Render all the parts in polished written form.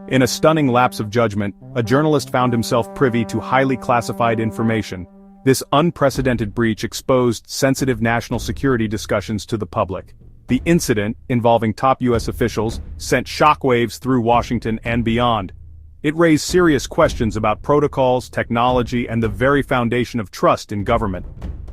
In a stunning lapse of judgment, a journalist found himself privy to highly classified information. This unprecedented breach exposed sensitive national security discussions to the public. The incident, involving top U.S. officials, sent shockwaves through Washington and beyond. It raised serious questions about protocols, technology, and the very foundation of trust in government.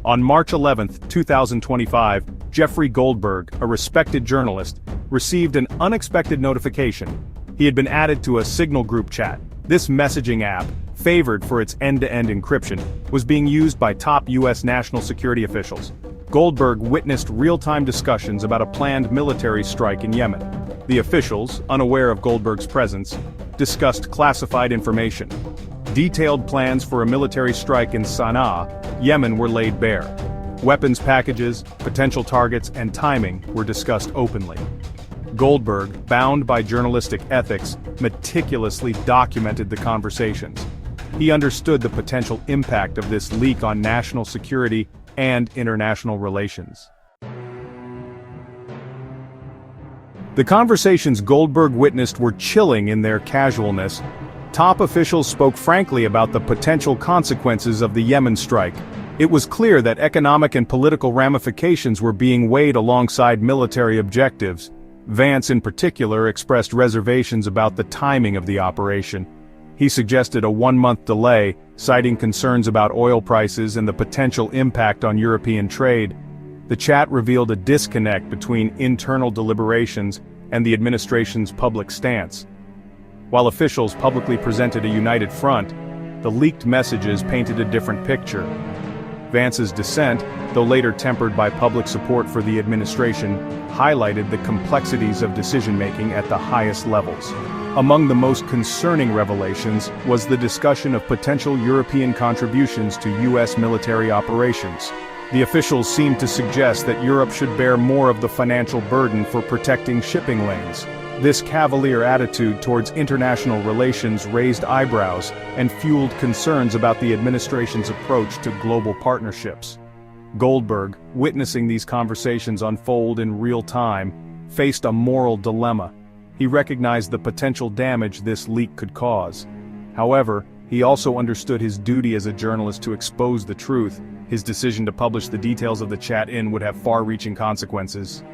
On March 11, 2025, Jeffrey Goldberg, a respected journalist, received an unexpected notification. He had been added to a Signal group chat. This messaging app, favored for its end-to-end encryption, was being used by top U.S. national security officials. Goldberg witnessed real-time discussions about a planned military strike in Yemen. The officials, unaware of Goldberg's presence, discussed classified information. Detailed plans for a military strike in Sana'a, Yemen were laid bare. Weapons packages, potential targets, and timing were discussed openly. Goldberg, bound by journalistic ethics, meticulously documented the conversations. He understood the potential impact of this leak on national security and international relations. The conversations Goldberg witnessed were chilling in their casualness. Top officials spoke frankly about the potential consequences of the Yemen strike. It was clear that economic and political ramifications were being weighed alongside military objectives. Vance in particular expressed reservations about the timing of the operation. He suggested a one-month delay, citing concerns about oil prices and the potential impact on European trade. The chat revealed a disconnect between internal deliberations and the administration's public stance. While officials publicly presented a united front, the leaked messages painted a different picture. Vance's dissent, though later tempered by public support for the administration, highlighted the complexities of decision-making at the highest levels. Among the most concerning revelations was the discussion of potential European contributions to U.S. military operations. The officials seemed to suggest that Europe should bear more of the financial burden for protecting shipping lanes. This cavalier attitude towards international relations raised eyebrows and fueled concerns about the administration's approach to global partnerships. Goldberg, witnessing these conversations unfold in real time, faced a moral dilemma. He recognized the potential damage this leak could cause. However, he also understood his duty as a journalist to expose the truth. His decision to publish the details of the chat-in would have far-reaching consequences.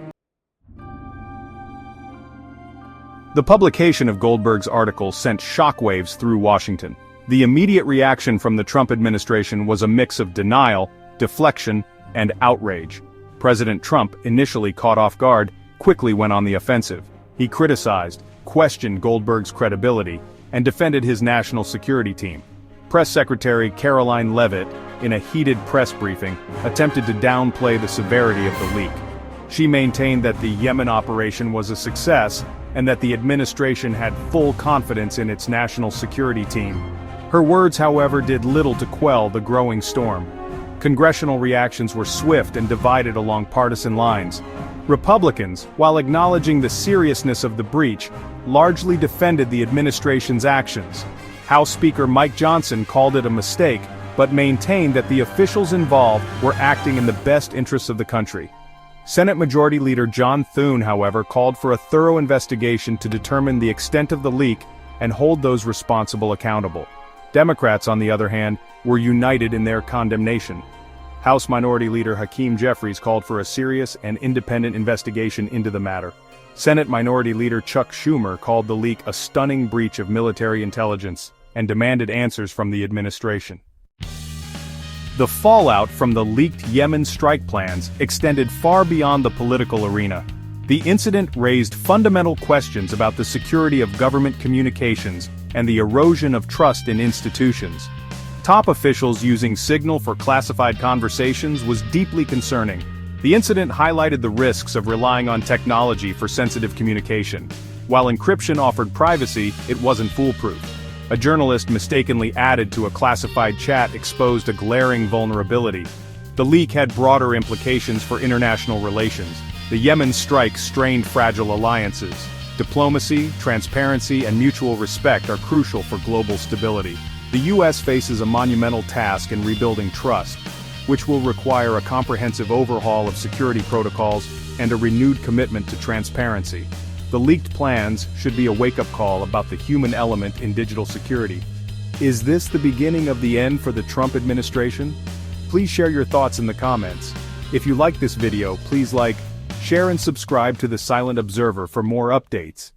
The publication of Goldberg's article sent shockwaves through Washington. The immediate reaction from the Trump administration was a mix of denial, deflection, and outrage. President Trump, initially caught off guard, quickly went on the offensive. He criticized, questioned Goldberg's credibility, and defended his national security team. Press Secretary Caroline Leavitt, in a heated press briefing, attempted to downplay the severity of the leak. She maintained that the Yemen operation was a success, and that the administration had full confidence in its national security team. Her words, however, did little to quell the growing storm. Congressional reactions were swift and divided along partisan lines. Republicans, while acknowledging the seriousness of the breach, largely defended the administration's actions. House Speaker Mike Johnson called it a mistake, but maintained that the officials involved were acting in the best interests of the country. Senate Majority Leader John Thune, however, called for a thorough investigation to determine the extent of the leak and hold those responsible accountable. Democrats, on the other hand, were united in their condemnation. House Minority Leader Hakeem Jeffries called for a serious and independent investigation into the matter. Senate Minority Leader Chuck Schumer called the leak a stunning breach of military intelligence and demanded answers from the administration. The fallout from the leaked Yemen strike plans extended far beyond the political arena. The incident raised fundamental questions about the security of government communications and the erosion of trust in institutions. Top officials using Signal for classified conversations was deeply concerning. The incident highlighted the risks of relying on technology for sensitive communication. While encryption offered privacy, it wasn't foolproof. A journalist mistakenly added to a classified chat exposed a glaring vulnerability. The leak had broader implications for international relations. The Yemen strike strained fragile alliances. Diplomacy, transparency, and mutual respect are crucial for global stability. The U.S. faces a monumental task in rebuilding trust, which will require a comprehensive overhaul of security protocols and a renewed commitment to transparency. The leaked plans should be a wake-up call about the human element in digital security. Is this the beginning of the end for the Trump administration? Please share your thoughts in the comments. If you like this video, please like, share and subscribe to The Silent Observer for more updates.